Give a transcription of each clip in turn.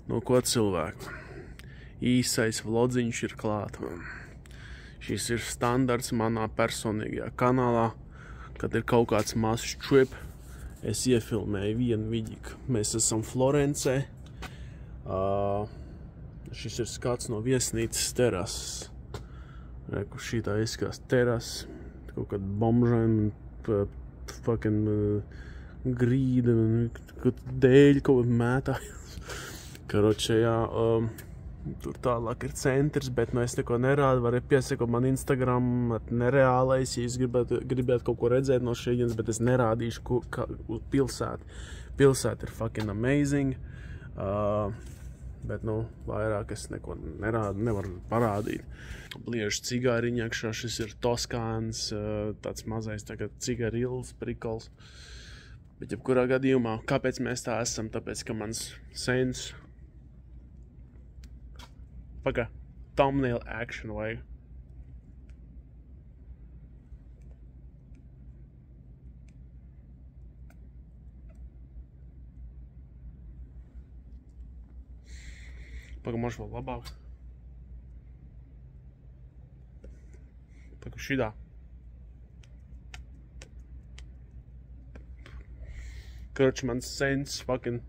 No ko cilvēku? Īsais vlodziņš ir klāt. Šis ir standarts manā personīgajā kanālā. Kad ir kaut kāds mazs trip, es iefilmēju vienu vidiku. Mēs esam Florencē. Šis ir skats no viesnīcas terases. Reku šitā izskās terases. Kaut kāda bomžaina, fucking grīda, kaut dēļ kaut kāda mētājas. Karoče, jā, tur tālāk ir centrs, bet es neko nerādu. Varu piesakot man Instagram nereālais, ja jūs gribētu kaut ko redzēt no šeit, bet es nerādīšu uz pilsētu. Pilsēta ir fucking amazing, bet, vairāk es neko nerādu, nevaru parādīt. Bliežu cigāriņu iekšā, šis ir Toskāns, tāds mazais tagad cigarils, prikols. Bet jebkurā gadījumā, kāpēc mēs tā esam? Tāpēc, ka mans sens thumbnail action vajag. Možeš vēl labāk. Šitā. Короче, mans sens fucking...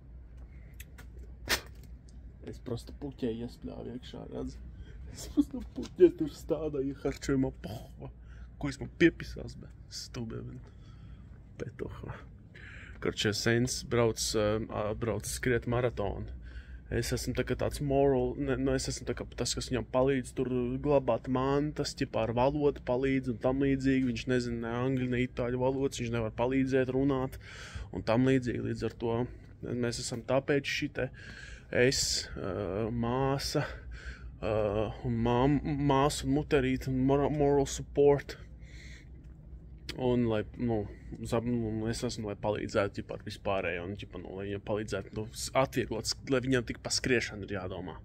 Es просто puķēju iespļāvu iekšā, redz. Es просто puķēju tur stādā, ieharčoju man pohva. Ko es man piepisās, bet stubē, petoha. Короче, sens brauc skriet maratonu. Es esmu tāds moral, es esmu tas, kas viņam palīdz tur glabāt mantas, ķipā ar valodu palīdz un tam līdzīgi. Viņš nezina ne angļu, ne itāļu valodas, viņš nevar palīdzēt runāt un tam līdzīgi. Līdz ar to mēs esam tāpēc šite es, māsa, māsu un muterīt un moral support. Un, lai, es esmu, lai palīdzētu ar vispārējo, un, lai viņam palīdzētu atvieglot, lai viņam tik pa skriešanu ir jādomā.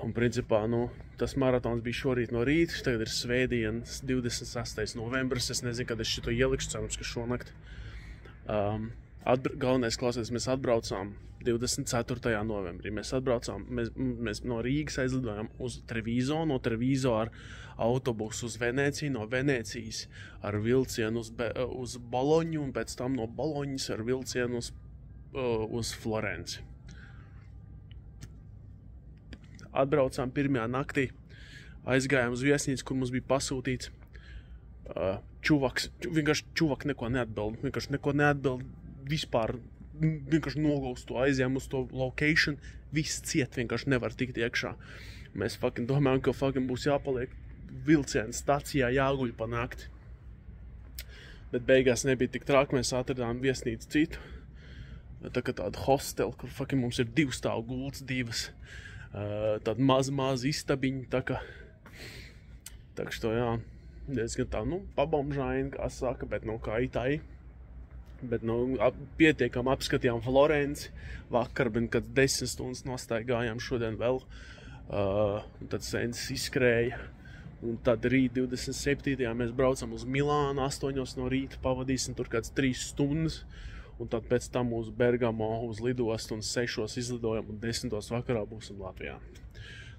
Un, principā, tas maratons bija šorīt no rīta, tagad ir svētdienas, 26. novembris, es nezinu, kad es šito ielikšu, cerams, ka šonakt. Galvenais klausēties, mēs atbraucām 24. novembrī. Mēs no Rīgas aizlidojām uz Treviso, no Treviso ar autobusu uz Venēciju, no Venēcijas ar vilcienu uz Boloņu un pēc tam no Boloņas ar vilcienu uz Florenci. Atbraucām pirmajā naktī, aizgājām uz viesnīcu, kur mums bija pasūtīts. Vienkārši čuvaks neko neatbild, vispār vienkārši nogulst to, aizjām uz to location, viss ciet, vienkārši nevar tikt iekšā. Mēs domājam, ka būs jāpaliek vilciena stacijā, jāguļ pa nakti. Bet beigās nebija tik trāk, mēs atradām viesnīcu citu. Tā kā tāda hostel, kur mums ir 2 stāvu gultas, 2. Tāda maza istabiņa, tā kā što, jā, diezgan tā, pabomžaini, kā saka, bet, kā itai. Bet, pietiekam apskatījām Florenci vakar, bet kad 10 stundas nostaigājām šodien vēl, un tad sens izskrēja. Un tad rīt 27. mēs braucam uz Milānu, 8 no rīta pavadīsim tur kāds 3 stundas, un tad pēc tam uz Bergamo uz lidostu un 6 izlidojam, un 10 vakarā būsim Latvijā.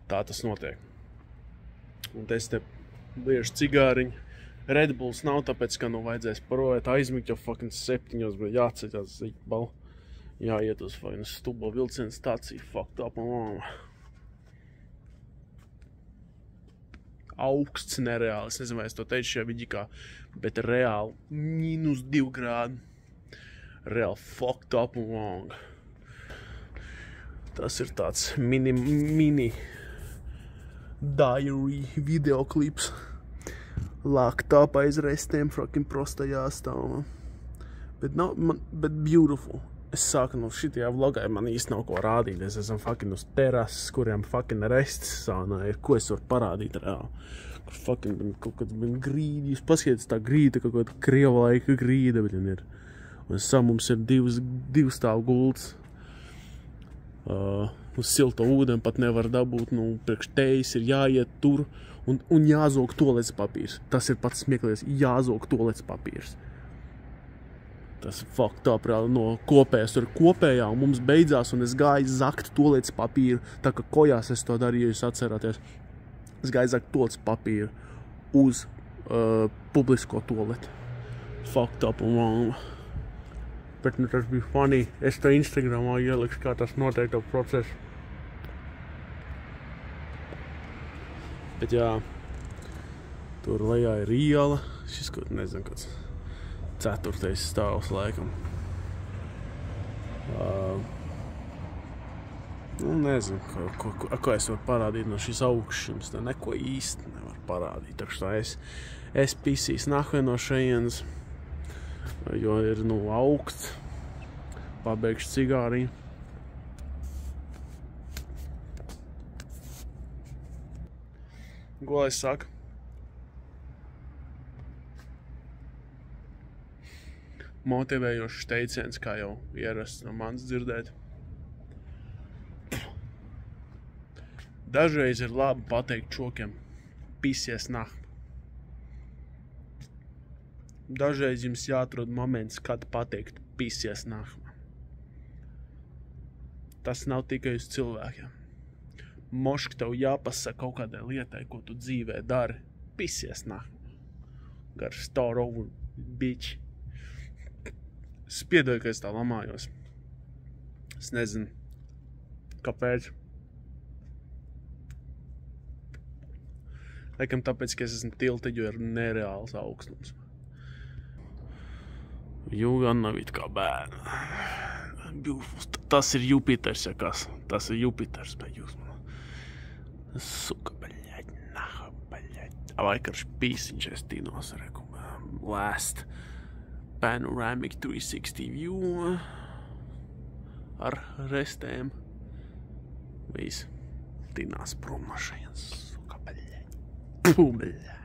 Tā tas notiek. Un es te liežu cigāriņu. Red Bulls nav, tāpēc, ka vajadzēs parojāt aizmigt, jo 7 bija jāceļās zikbal. Jāiet uz stubo vilcienu stāciju, fucked up un augsts nereāli. Es nezinu, vai es to teicu šajā vidikā, bet reāli -2 grādi. Reāli fucked up un long. Tas ir tāds mini diary videoklips. Lāktā pa aizrestiem, prostajā stāvā. Bet beautiful. Es sāku šitajā vlogā, man īsti nav ko rādīt. Es esmu uz terases, kuriem rests sānā ir. Ko es varu parādīt reāli? Kur kaut kāds grīdi. Jūs paskatieties tā grīda, kaut kāda krieva laika grīda, bet ir. Un mums ir 2 stāvu gultas. Uz silto ūdeni pat nevar dabūt, priekš tejas ir jāiet tur. Un jāzog toaletes papīrs. Tas ir pats smieklīgais, jāzog toaletes papīrs. Tas fucked up, reāli no kopējas, tur kopējā, un mums beidzās, un es gāju zakt tolietas papīru, tā kā kojās es to darīju, ja jūs atcerāties. Es gāju zakt tolietas papīru uz publisko toleti. Fucked up un wrong. Bet nu tas bija funny. Es to Instagramā ielikšu, kā tas noteikto procesu. Bet jā, tur lejā ir iela. Šis kaut nezinu, kāds 4. stāvs laikam. Nu, nezinu, ko es varu parādīt no šīs augšas. Neko īsti nevaru parādīt. Tā kā es pisīs nahve no šejienes, jo ir, augsts. Pabeigšu cigāriņu. Ko es saku? Motivējošs teiciens, kā jau ierasts no manis dzirdēt. Dažreiz ir labi pateikt čokiem, pisies naht. Dažreiz jums jāatrod moments, kad pateikt, pisies naht. Tas nav tikai uz cilvēkiem. Mošk tev jāpasaka kaut kādai lietai, ko tu dzīvē dari, pisies naht. Gar start over, bitch. Es piedoju, ka es tā lamājos. Es nezinu, kāpēc. Laikam tāpēc, ka es esmu tilti, jo ir nereāls augstums. You gonna it kā bērna. Tas ir Jupiters, ja kas. Tas ir Jupiters, bet jūs... Suka, baļaļ, naha, baļaļ. Vaikarš pīsiņš es tīnos, reku. Last panoramic 360 view ar restēm. Viss tīnās prom no šajienes. Suka, baļaļ. Puh, baļaļ.